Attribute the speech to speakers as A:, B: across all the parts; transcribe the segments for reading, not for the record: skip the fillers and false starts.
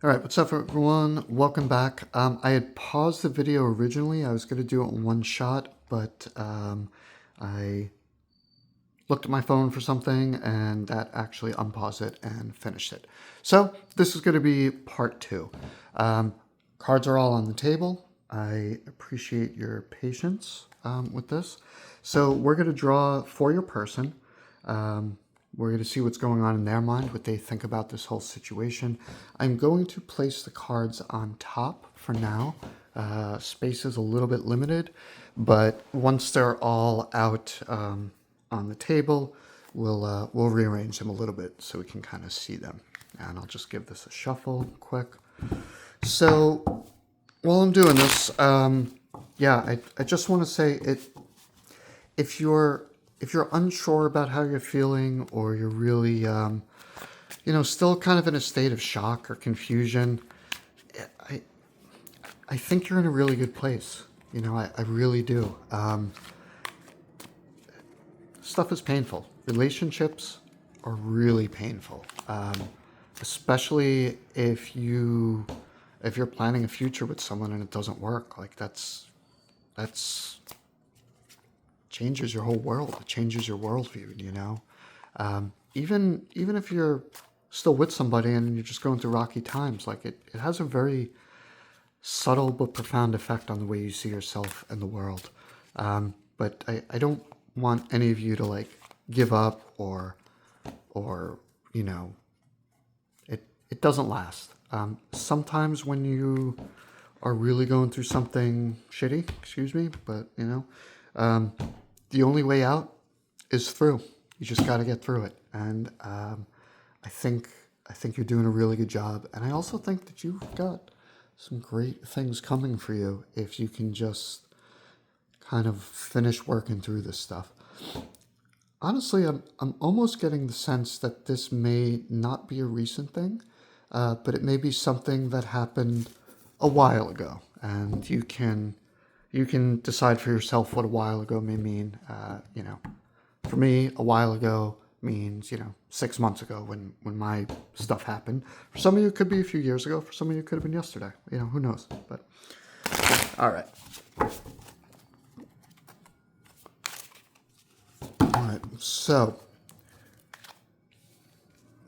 A: All right, what's up, everyone? Welcome back. I had paused the video originally. I was going to do it in one shot, but I looked at my phone for something, and that actually unpaused it and finished it. So this is going to be part two. Cards are all on the table. I appreciate your patience with this. So we're going to draw for your person. We're going to see what's going on in their mind, what they think about this whole situation. I'm going to place the cards on top for now. Space is a little bit limited, but once they're all out on the table, we'll rearrange them a little bit so we can kind of see them. And I'll just give this a shuffle quick. So while I'm doing this, I just want to say it. If you're unsure about how you're feeling, or you're really still kind of in a state of shock or confusion, I think you're in a really good place. I really do. Stuff is painful. Relationships are really painful, especially if you're planning a future with someone and it doesn't work. Like that's changes your whole world. It changes your worldview. Even if you're still with somebody and you're just going through rocky times, like it has a very subtle but profound effect on the way you see yourself and the world. But I don't want any of you to like give up or it doesn't last. Sometimes when you are really going through something shitty, excuse me, but the only way out is through. You just got to get through it. And I think you're doing a really good job. And I also think that you've got some great things coming for you if you can just kind of finish working through this stuff. Honestly, I'm almost getting the sense that this may not be a recent thing, but it may be something that happened a while ago, and you can decide for yourself what a while ago may mean. For me, a while ago means 6 months ago when my stuff happened. For some of you, it could be a few years ago. For some of you, it could have been yesterday. Who knows? But all right. All right. So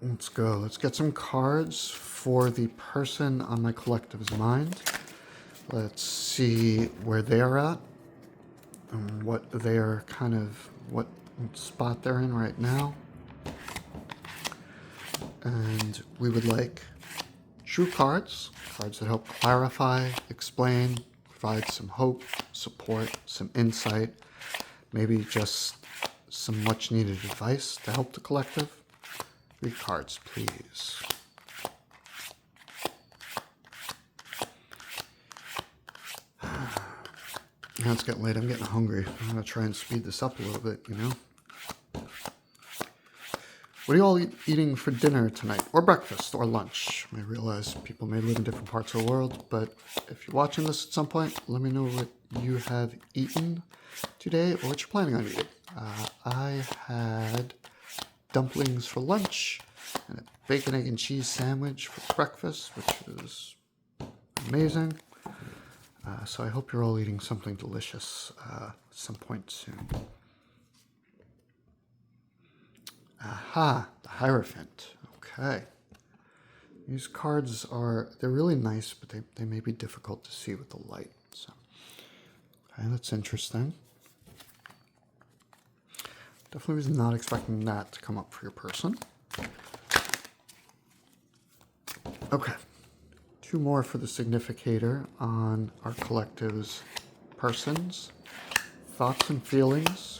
A: let's go. Let's get some cards for the person on my collective's mind. Let's see where they're at and what spot they're in right now. And we would like true cards that help clarify, explain, provide some hope, support, some insight, maybe just some much needed advice to help the collective. 3 cards, please. Now it's getting late. I'm getting hungry. I'm going to try and speed this up a little bit, What are you all eating for dinner tonight? Or breakfast? Or lunch? I realize people may live in different parts of the world, but if you're watching this at some point, let me know what you have eaten today or what you're planning on eating. I had dumplings for lunch and a bacon, egg, and cheese sandwich for breakfast, which is amazing. So I hope you're all eating something delicious at some point soon. Aha, the Hierophant. Okay. These cards they're really nice, but they may be difficult to see with the light. So, okay, that's interesting. Definitely was not expecting that to come up for your person. Okay. 2 more for the significator on our collective's persons. Thoughts and feelings.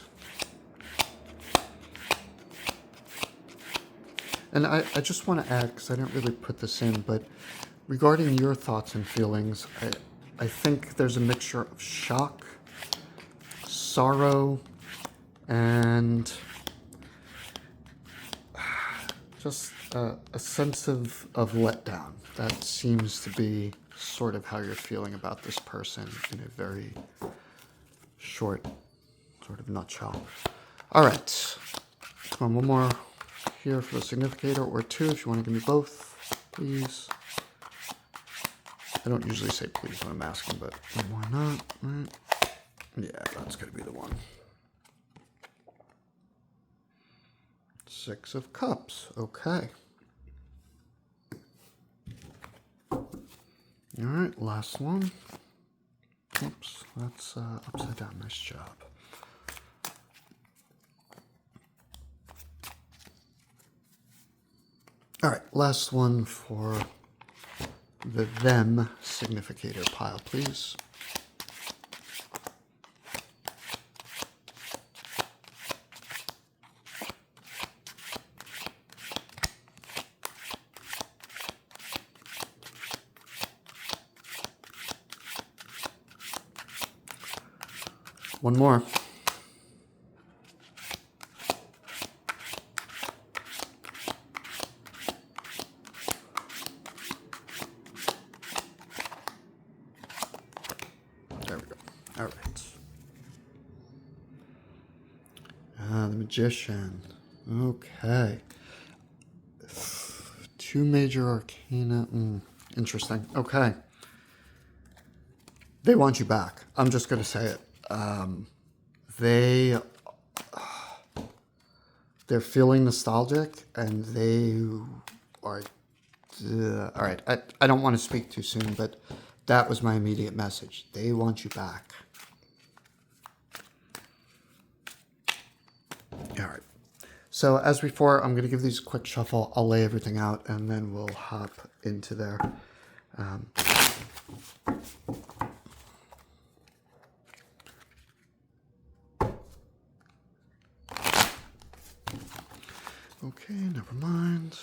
A: And I just want to add, because I didn't really put this in, but regarding your thoughts and feelings, I think there's a mixture of shock, sorrow, and just a sense of letdown. That seems to be sort of how you're feeling about this person in a very short sort of nutshell. All right. Come on, one more here for the significator, or 2 if you want to give me both, please. I don't usually say please when I'm asking, but why not? Right? Yeah, that's going to be the one. 6 of Cups. Okay. All right, last one. Oops, that's upside down. Nice job. All right, last one for the them significator pile, please. One more. There we go. All right. The Magician. Okay. 2 major arcana. Interesting. Okay. They want you back. I'm just going to say it. They're feeling nostalgic, and they are... all right. I don't want to speak too soon, but that was my immediate message. They want you back. All right. So as before, I'm going to give these a quick shuffle. I'll lay everything out, and then we'll hop into there. Okay, never mind.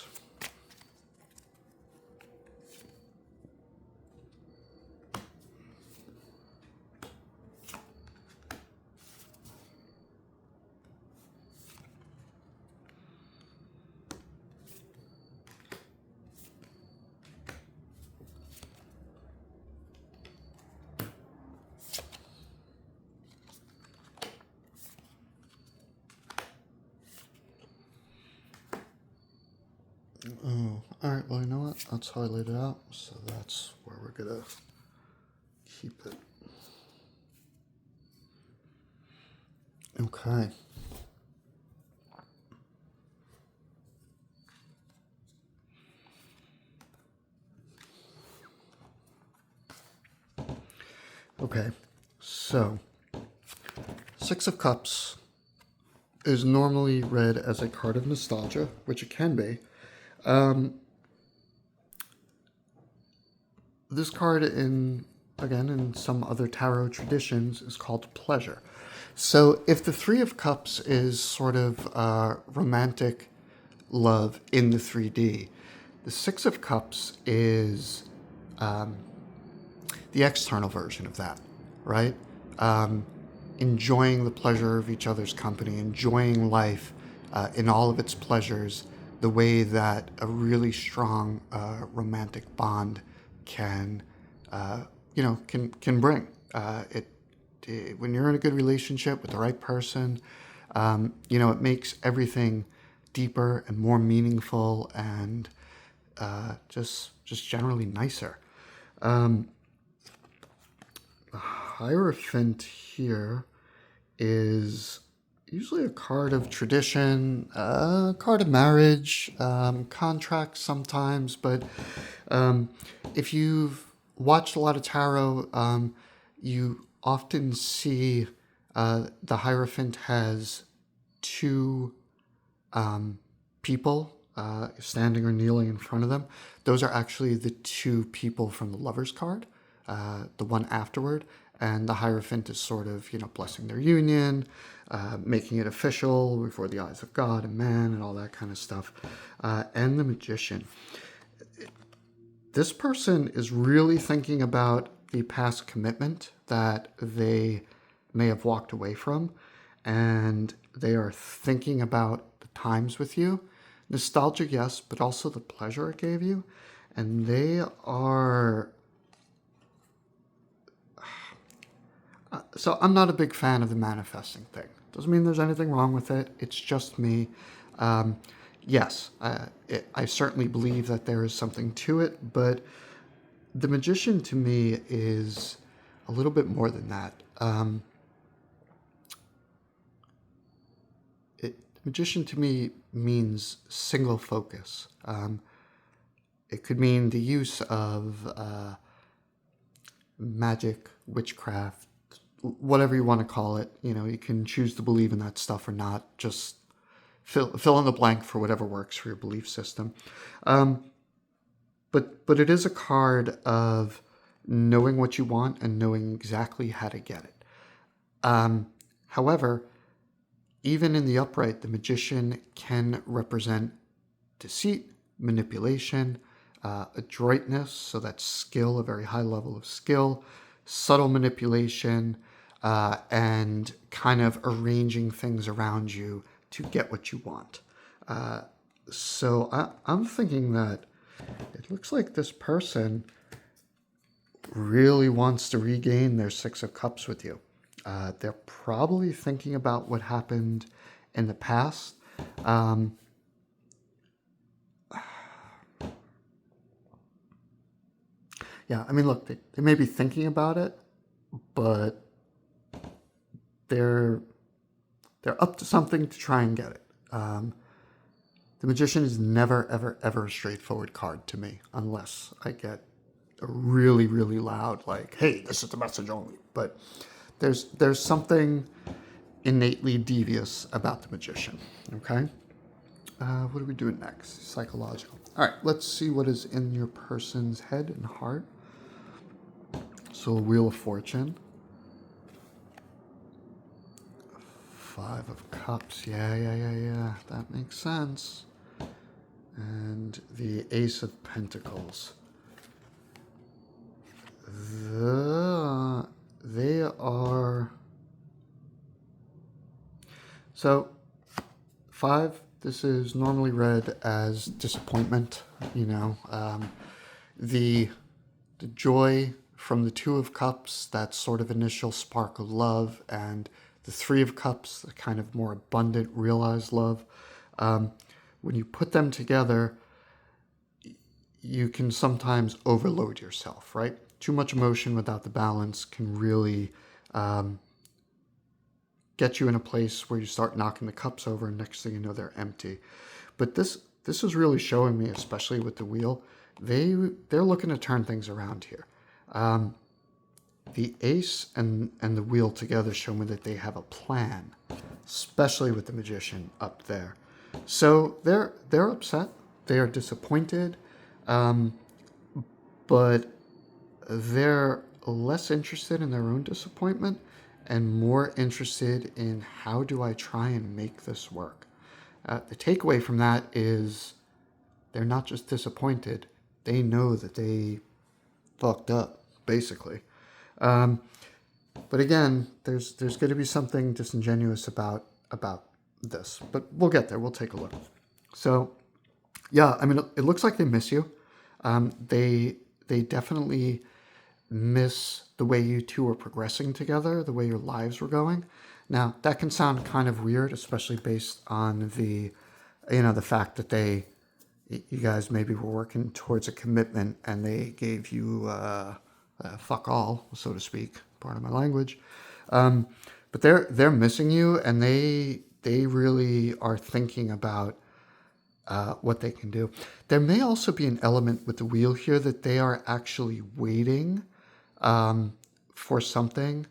A: Oh, all right. Well, you know what? That's how I laid it out. So that's where we're gonna keep it. Okay. Okay. So, 6 of Cups is normally read as a card of nostalgia, which it can be. This card, in some other tarot traditions, is called pleasure. So if the 3 of Cups is sort of romantic love in the 3D, the 6 of Cups is the external version of that, right? Enjoying the pleasure of each other's company, enjoying life in all of its pleasures, the way that a really strong romantic bond can bring. When you're in a good relationship with the right person, it makes everything deeper and more meaningful, and just generally nicer. The Hierophant here is usually a card of tradition, a card of marriage, contracts sometimes, but if you've watched a lot of tarot, you often see the Hierophant has 2 people standing or kneeling in front of them. Those are actually the 2 people from the Lover's card, the one afterward, and the Hierophant is sort of, blessing their union, making it official before the eyes of God and man and all that kind of stuff. And the Magician. This person is really thinking about the past commitment that they may have walked away from, and they are thinking about the times with you. Nostalgia, yes, but also the pleasure it gave you. And they are... So I'm not a big fan of the manifesting thing. Doesn't mean there's anything wrong with it. It's just me. Yes, I certainly believe that there is something to it, but the magician to me is a little bit more than that. Magician to me means single focus. It could mean the use of magic, witchcraft, whatever you want to call it. You know, you can choose to believe in that stuff or not. Just fill in the blank for whatever works for your belief system. But it is a card of knowing what you want and knowing exactly how to get it. However, even in the upright, the magician can represent deceit, manipulation, adroitness, so that's skill, a very high level of skill, subtle manipulation, and kind of arranging things around you to get what you want. So I'm thinking that it looks like this person really wants to regain their Six of Cups with you. They're probably thinking about what happened in the past. Yeah, I mean, look, they may be thinking about it, but they're up to something to try and get it. The magician is never, ever, ever a straightforward card to me, unless I get a really, really loud, like, hey, this is the message only. But there's something innately devious about the magician, okay? What are we doing next? Psychological. All right, let's see what is in your person's head and heart. So, Wheel of Fortune. Five of Cups. Yeah. That makes sense. And the Ace of Pentacles. They are... So, 5, this is normally read as disappointment, you know. The joy from the Two of Cups, that sort of initial spark of love, and the Three of Cups, the kind of more abundant, realized love. When you put them together, you can sometimes overload yourself, right? Too much emotion without the balance can really get you in a place where you start knocking the cups over, and next thing you know, they're empty. But this is really showing me, especially with the wheel, they're looking to turn things around here. The ace and the wheel together show me that they have a plan, especially with the magician up there. So they're upset, they are disappointed, but they're less interested in their own disappointment and more interested in how do I try and make this work. The takeaway from that is they're not just disappointed, they know that they fucked up, basically. But again, there's going to be something disingenuous about this, but we'll get there. We'll take a look. So, yeah, I mean, it looks like they miss you. They definitely miss the way you two were progressing together, the way your lives were going. Now, that can sound kind of weird, especially based on the fact that you guys maybe were working towards a commitment and they gave you fuck all, so to speak, part of my language. But they're missing you, and they really are thinking about what they can do. There may also be an element with the wheel here that they are actually waiting for something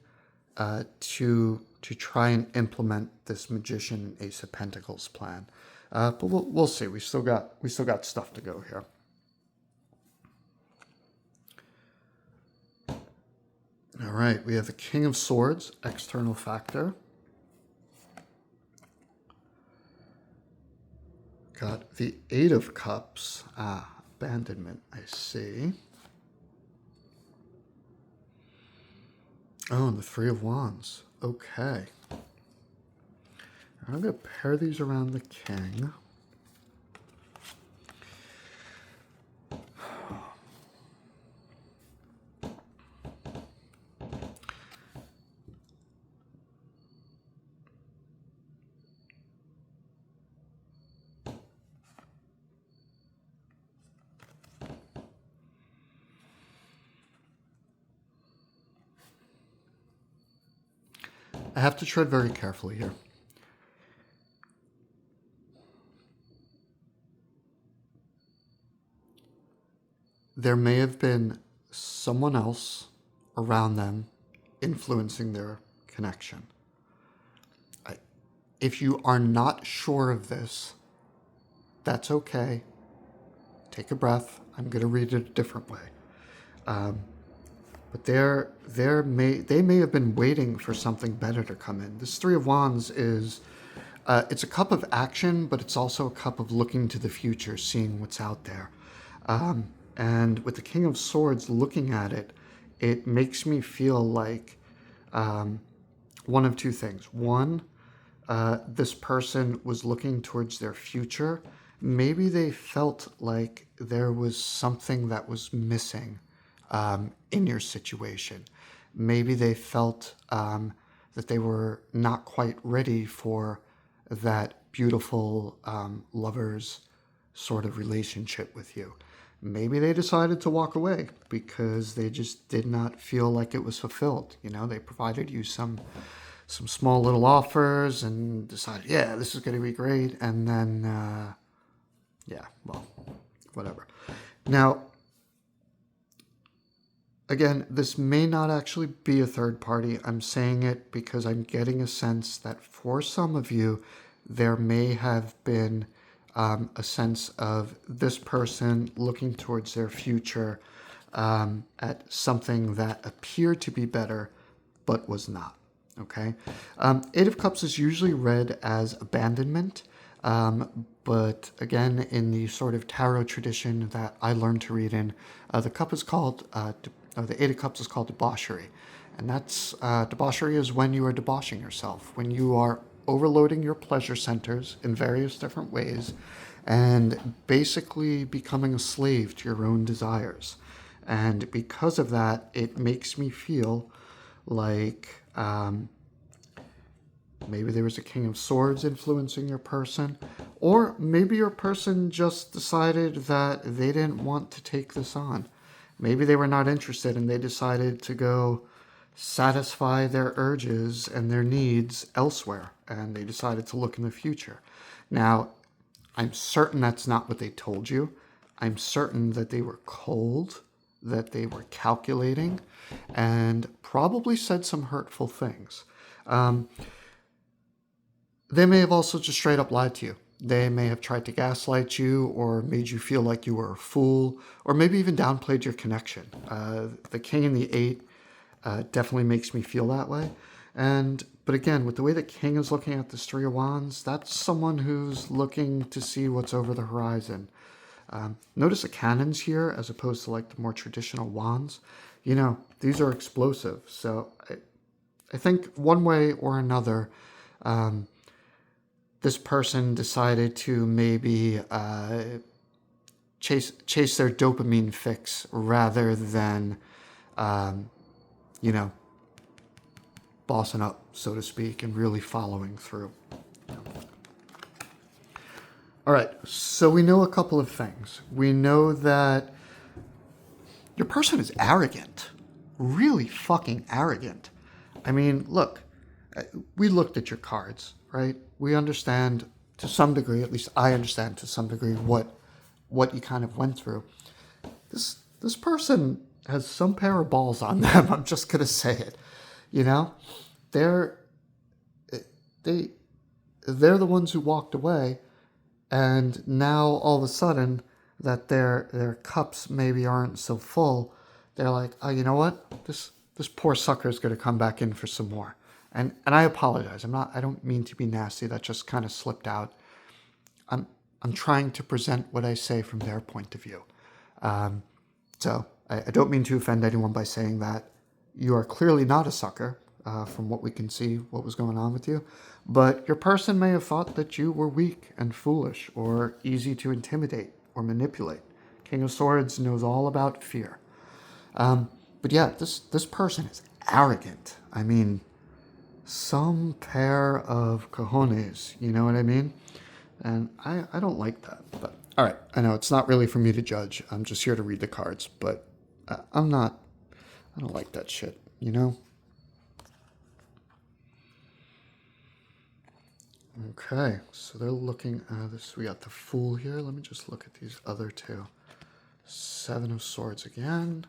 A: to try and implement this magician Ace of Pentacles plan. But we'll see. We still got stuff to go here. All right, we have the King of Swords, external factor. Got the Eight of Cups, abandonment, I see. Oh, and the Three of Wands, okay. I'm going to pair these around the King. I have to tread very carefully here. There may have been someone else around them influencing their connection. If you are not sure of this, that's okay. Take a breath. I'm going to read it a different way. But they may have been waiting for something better to come in. This Three of Wands is, it's a cup of action, but it's also a cup of looking to the future, seeing what's out there. And with the King of Swords looking at it, it makes me feel like one of two things. One, this person was looking towards their future. Maybe they felt like there was something that was missing in your situation. Maybe they felt that they were not quite ready for that beautiful lover's sort of relationship with you. Maybe they decided to walk away because they just did not feel like it was fulfilled. You know, they provided you some small little offers and decided, yeah, this is going to be great. And then, yeah, well, whatever. Now, again, this may not actually be a third party. I'm saying it because I'm getting a sense that for some of you, there may have been a sense of this person looking towards their future at something that appeared to be better, but was not. Okay? Eight of Cups is usually read as abandonment, but again, in the sort of tarot tradition that I learned to read in, the cup is called, the Eight of Cups is called debauchery. And that's, debauchery is when you are debauching yourself, when you are overloading your pleasure centers in various different ways and basically becoming a slave to your own desires. And because of that, it makes me feel like maybe there was a King of Swords influencing your person, or maybe your person just decided that they didn't want to take this on. Maybe they were not interested and they decided to go satisfy their urges and their needs elsewhere, and they decided to look in the future. Now, I'm certain that's not what they told you. I'm certain that they were cold, that they were calculating, and probably said some hurtful things. They may have also just straight up lied to you. They may have tried to gaslight you or made you feel like you were a fool, or maybe even downplayed your connection. The King and the Eight definitely makes me feel that way. But again, with the way the King is looking at this Three of Wands, that's someone who's looking to see what's over the horizon. Notice the cannons here as opposed to like the more traditional wands. You know, these are explosive. So I think one way or another, this person decided to maybe chase their dopamine fix rather than, you know, bossing up, so to speak, and really following through. All right, so we know a couple of things. We know that your person is arrogant, really fucking arrogant. I mean, look, we looked at your cards, right? We understand to some degree, at least I understand to some degree, what you kind of went through. This person has some pair of balls on them. I'm just gonna say it. You know, they're the ones who walked away, and now all of a sudden that their cups maybe aren't so full, they're like, oh, you know what? This poor sucker is gonna come back in for some more. And I apologize. I don't mean to be nasty. That just kind of slipped out. I'm trying to present what I say from their point of view. So I don't mean to offend anyone by saying that. You are clearly not a sucker, from what we can see, what was going on with you. But your person may have thought that you were weak and foolish or easy to intimidate or manipulate. King of Swords knows all about fear. But yeah, this person is arrogant. I mean, some pair of cojones, you know what I mean? And I don't like that. But all right, I know it's not really for me to judge. I'm just here to read the cards, but I don't like that shit, you know? Okay, so they're looking at this. We got the Fool here. Let me just look at these other two. Seven of Swords again.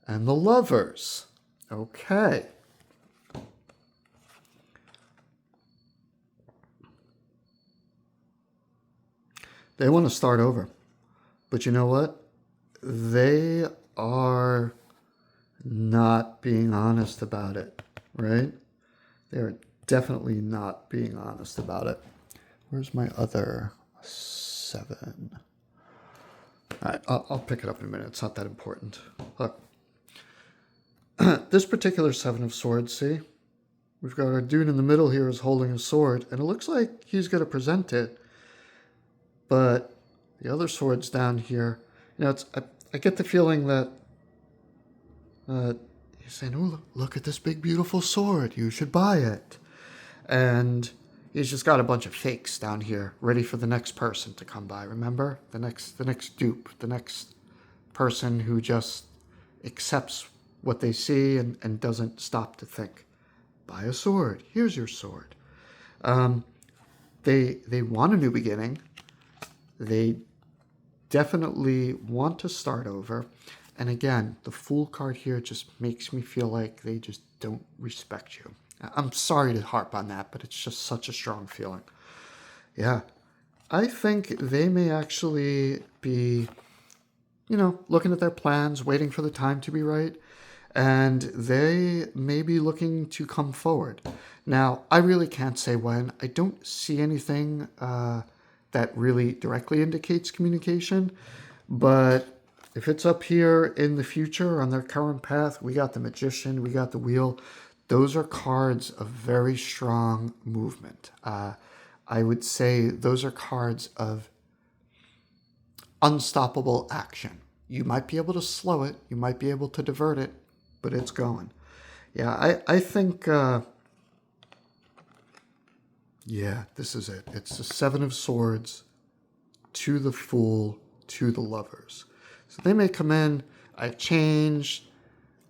A: And the Lovers. Okay. They want to start over. But you know what? They are not being honest about it, right? They're definitely not being honest about it. Where's my other 7? All right, I'll pick it up in a minute. It's not that important. Look, this particular 7 of Swords, see? We've got our dude in the middle here is holding a sword, and it looks like he's going to present it. But the other swords down here, I get the feeling that he's saying, "Oh, look at this big, beautiful sword. You should buy it." And he's just got a bunch of fakes down here, ready for the next person to come by. Remember, the next dupe, the next person who just accepts what they see and doesn't stop to think. Buy a sword. Here's your sword. They want a new beginning. They definitely want to start over. And again, the Fool card here just makes me feel like they just don't respect you. I'm sorry to harp on that, but it's just such a strong feeling. Yeah. I think they may actually be, looking at their plans, waiting for the time to be right, and they may be looking to come forward. Now, I really can't say when. I don't see anything that really directly indicates communication, but if it's up here in the future on their current path, we got the Magician, we got the Wheel. Those are cards of very strong movement. I would say those are cards of unstoppable action. You might be able to slow it, you might be able to divert it, but it's going. Yeah, I think, this is it. It's the 7 of Swords to the Fool to the Lovers. So they may come in, I've changed,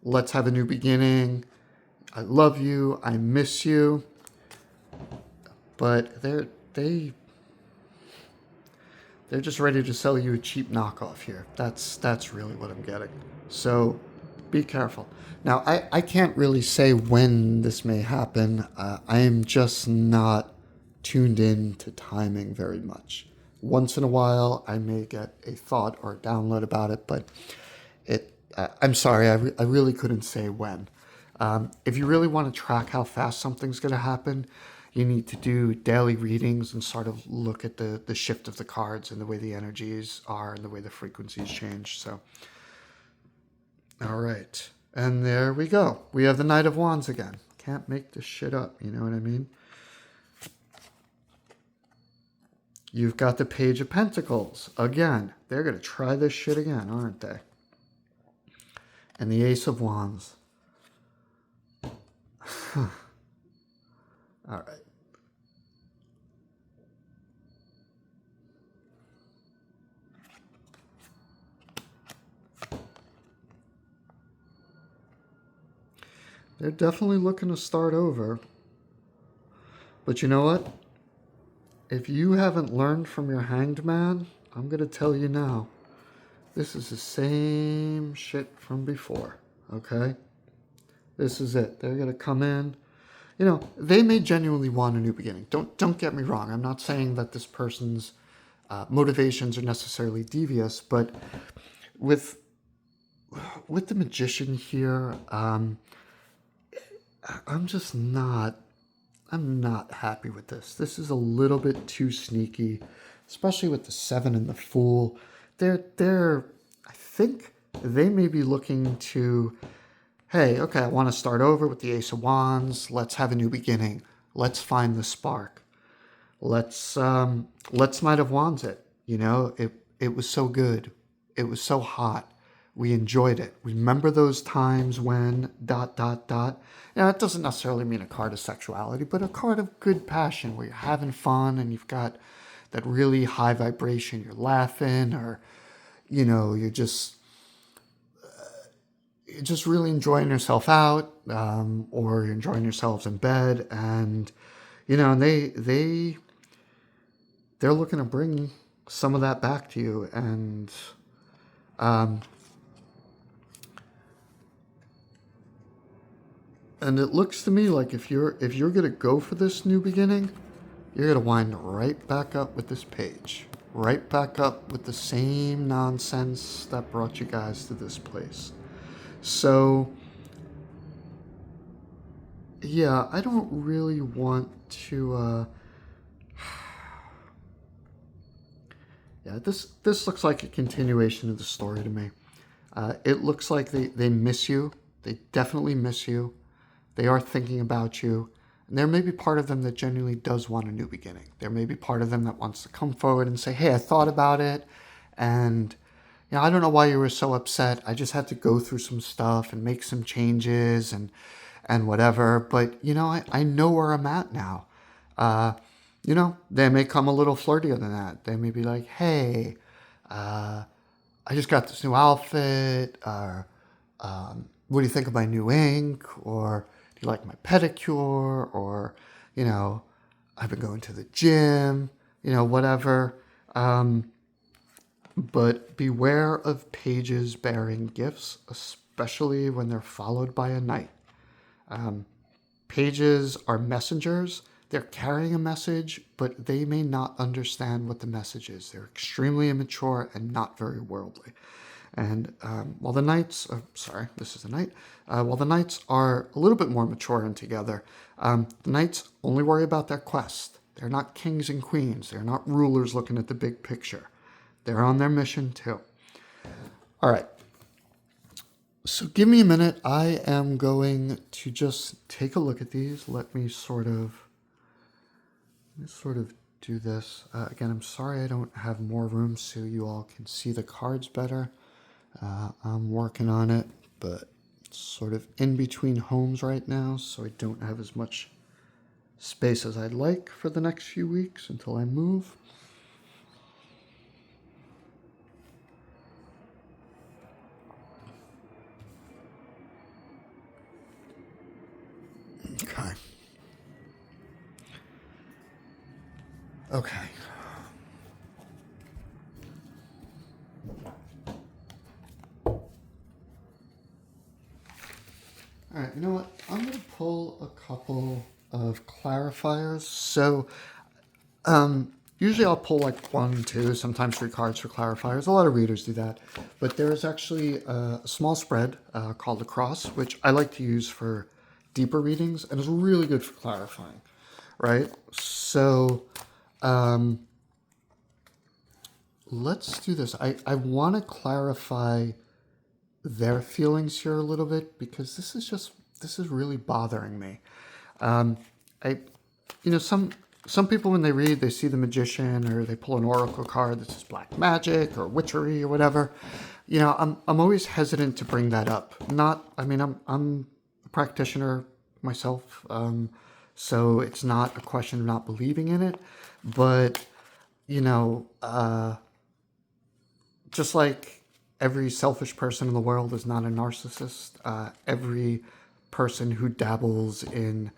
A: let's have a new beginning, I love you, I miss you, but they're just ready to sell you a cheap knockoff here. That's really what I'm getting. So be careful. Now, I can't really say when this may happen. I am just not tuned in to timing very much. Once in a while, I may get a thought or a download about it, but I'm sorry, I really couldn't say when. If you really want to track how fast something's going to happen, you need to do daily readings and sort of look at the shift of the cards and the way the energies are and the way the frequencies change. So, all right. And there we go. We have the Knight of Wands again. Can't make this shit up, you know what I mean? You've got the Page of Pentacles. Again, they're going to try this shit again, aren't they? And the Ace of Wands. All right. They're definitely looking to start over. But you know what? If you haven't learned from your Hanged Man, I'm going to tell you now. This is the same shit from before, okay? This is it. They're going to come in. They may genuinely want a new beginning. Don't get me wrong. I'm not saying that this person's motivations are necessarily devious, but with the Magician here, I'm not happy with this. This is a little bit too sneaky, especially with the 7 and the Fool. I think they may be looking to, hey, okay, I want to start over with the Ace of Wands. Let's have a new beginning. Let's find the spark. Let's Knight of Wands it. It was so good. It was so hot. We enjoyed it. Remember those times when ... It doesn't necessarily mean a card of sexuality, but a card of good passion where you're having fun and you've got that really high vibration. You're laughing, or you're just really enjoying yourself out, or you're enjoying yourselves in bed, and and they're looking to bring some of that back to you, um, and it looks to me like if you're gonna go for this new beginning, you're gonna wind right back up with this page, right back up with the same nonsense that brought you guys to this place. So yeah, I don't really want to. Yeah, this looks like a continuation of the story to me. It looks like they miss you. They definitely miss you. They are thinking about you. And there may be part of them that genuinely does want a new beginning. There may be part of them that wants to come forward and say, hey, I thought about it. And I don't know why you were so upset. I just had to go through some stuff and make some changes and whatever. But, I know where I'm at now. They may come a little flirtier than that. They may be like, hey, I just got this new outfit. Or, what do you think of my new ink? Or do you like my pedicure? Or, I've been going to the gym, whatever. But beware of pages bearing gifts, especially when they're followed by a knight. Pages are messengers. They're carrying a message, but they may not understand what the message is. They're extremely immature and not very worldly. And while the knights, this is the knight. While the knights are a little bit more mature and together, the knights only worry about their quest. They're not kings and queens. They're not rulers looking at the big picture. They're on their mission too. All right. So give me a minute. I am going to just take a look at these. Let me sort of do this. Again, I'm sorry I don't have more room so you all can see the cards better. I'm working on it, but it's sort of in between homes right now, so I don't have as much space as I'd like for the next few weeks until I move. Okay. Okay. All right, you know what? I'm going to pull a couple of clarifiers. So, usually I'll pull like 1, 2, sometimes 3 cards for clarifiers. A lot of readers do that. But there's actually a small spread called a cross, which I like to use for deeper readings, and it's really good for clarifying, right? So, let's do this. I want to clarify their feelings here a little bit because this is really bothering me. Some people when they read, they see the magician or they pull an oracle card that says black magic or witchery or whatever. I'm always hesitant to bring that up. I'm a practitioner myself, so it's not a question of not believing in it, but just like every selfish person in the world is not a narcissist, every person who dabbles in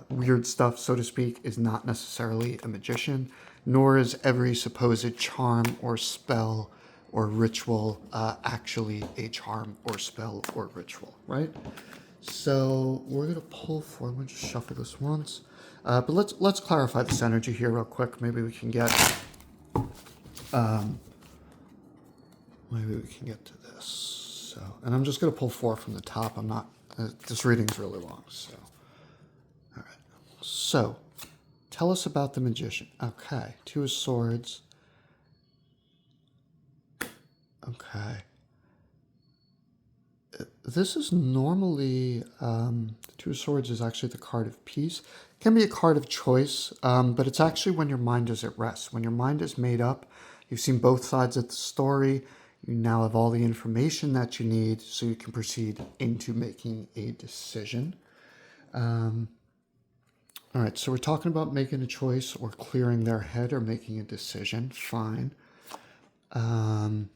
A: weird stuff, so to speak, is not necessarily a magician, nor is every supposed charm or spell or ritual actually a charm or spell or ritual, right? So we're going to pull forward. Let me just shuffle this once. But let's clarify this energy here real quick. Maybe we can get to this. So, and I'm just going to pull 4 from the top. I'm not. This reading's really long. So, all right. So, tell us about the magician. Okay, 2 of Swords. Okay. This is normally, the 2 of Swords is actually the card of peace. It can be a card of choice, but it's actually when your mind is at rest. When your mind is made up, you've seen both sides of the story, you now have all the information that you need so you can proceed into making a decision. All right, so we're talking about making a choice or clearing their head or making a decision. Fine. Okay.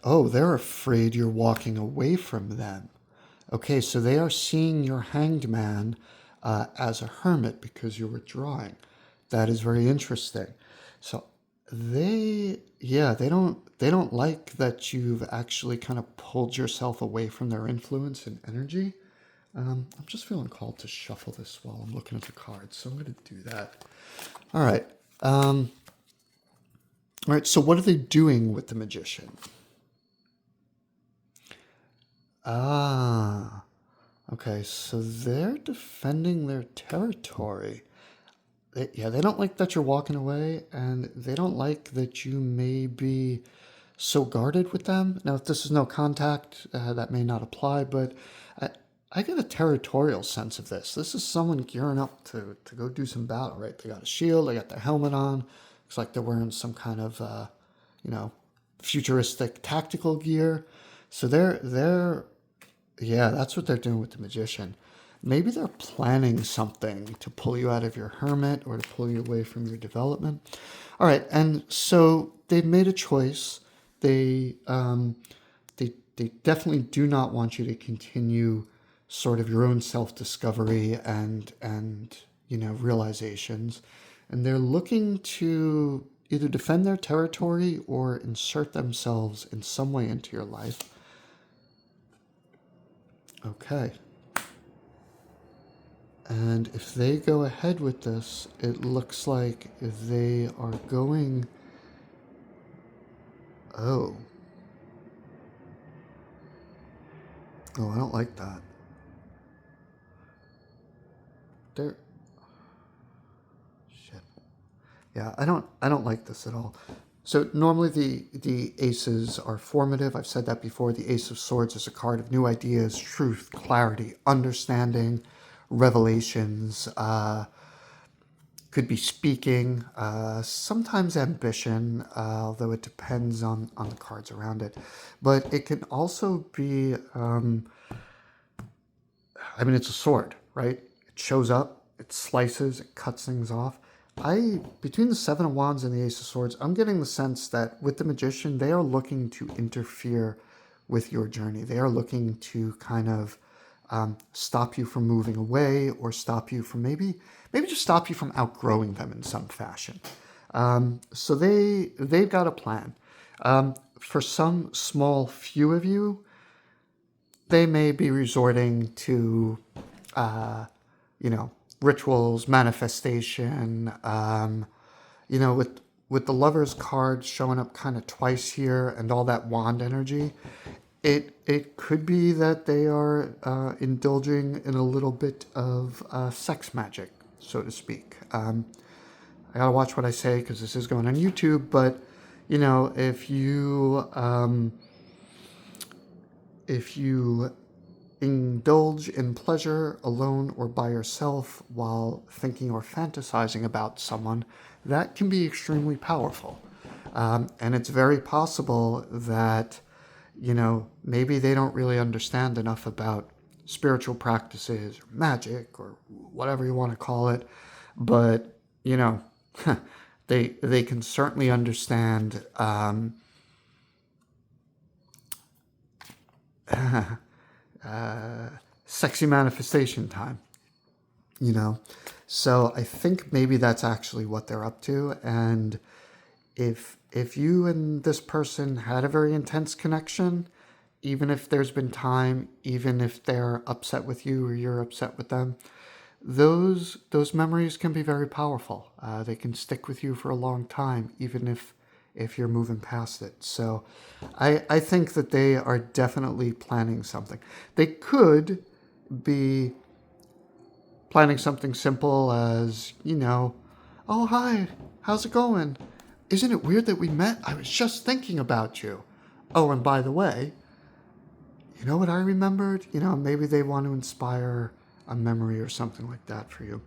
A: Oh, they're afraid you're walking away from them. Okay, so they are seeing your hanged man as a hermit because you're withdrawing. That is very interesting. So they don't like that you've actually kind of pulled yourself away from their influence and energy. I'm just feeling called to shuffle this while I'm looking at the cards, so I'm going to do that. All right. All right, so what are they doing with the magician? Ah, okay, so they're defending their territory. They don't like that you're walking away, and they don't like that you may be so guarded with them. Now, if this is no contact, that may not apply, but I, I get a territorial sense of this. This is someone gearing up to go do some battle, right? They got a shield, they got their helmet on. Looks like they're wearing some kind of, you know, futuristic tactical gear. So yeah, that's what they're doing with the magician. Maybe they're planning something to pull you out of your hermit or to pull you away from your development. All right, and so they've made a choice. They definitely do not want you to continue sort of your own self-discovery and realizations, and they're looking to either defend their territory or insert themselves in some way into your life. Okay. And if they go ahead with this, it looks like they are going... Oh. Oh, I don't like that. They're... Shit. Yeah, I don't like this at all. So normally the aces are formative. I've said that before. The Ace of Swords is a card of new ideas, truth, clarity, understanding, revelations, could be speaking, sometimes ambition, although it depends on the cards around it. But it can also be, it's a sword, right? It shows up, it slices, it cuts things off. Between the Seven of Wands and the Ace of Swords, I'm getting the sense that with the Magician, they are looking to interfere with your journey. They are looking to kind of stop you from moving away, or stop you from maybe just stop you from outgrowing them in some fashion. So they've got a plan. For some small few of you, they may be resorting to, rituals, manifestation. With the Lover's card showing up kind of twice here and all that wand energy, it could be that they are indulging in a little bit of sex magic, so to speak. I gotta watch what I say because this is going on YouTube. But if you indulge in pleasure alone or by yourself while thinking or fantasizing about someone, that can be extremely powerful. And it's very possible that, maybe they don't really understand enough about spiritual practices or magic or whatever you want to call it. But, they can certainly understand sexy manifestation time, So I think maybe that's actually what they're up to. And if you and this person had a very intense connection, even if there's been time, even if they're upset with you or you're upset with them, those memories can be very powerful. They can stick with you for a long time, even if you're moving past it. So I think that they are definitely planning something. They could be planning something simple as, oh, hi, how's it going? Isn't it weird that we met? I was just thinking about you. Oh, and by the way, you know what I remembered? Maybe they want to inspire a memory or something like that for you.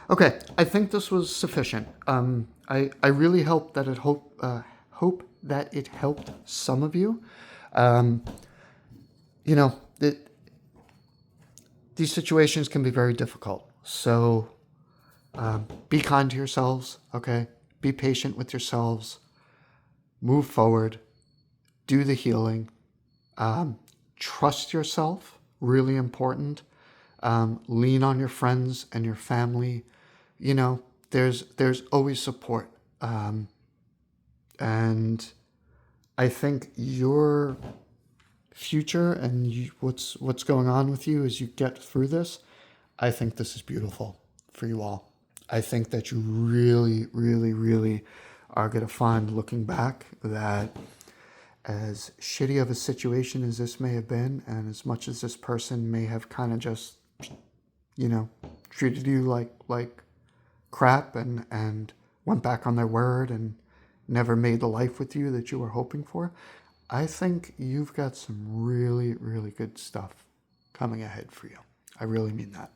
A: Okay, I think this was sufficient. I really hope that hope that it helped some of you. That these situations can be very difficult. So be kind to yourselves, okay? Be patient with yourselves. Move forward. Do the healing. Trust yourself, really important. Lean on your friends and your family. You know, there's always support. And I think your future and what's going on with you as you get through this, I think this is beautiful for you all. I think that you really, really, really are going to find, looking back, that as shitty of a situation as this may have been, and as much as this person may have kind of just, you know, treated you like crap and went back on their word and never made the life with you that you were hoping for, I think you've got some really, really good stuff coming ahead for you. I really mean that.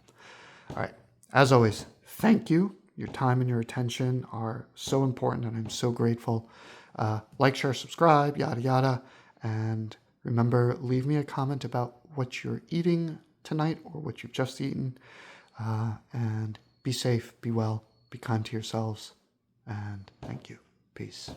A: All right. As always, thank you. Your time and your attention are so important, and I'm so grateful. Like, share, subscribe, yada, yada. And remember, leave me a comment about what you're eating tonight or what you've just eaten. And be safe, be well, be kind to yourselves. And thank you. Peace.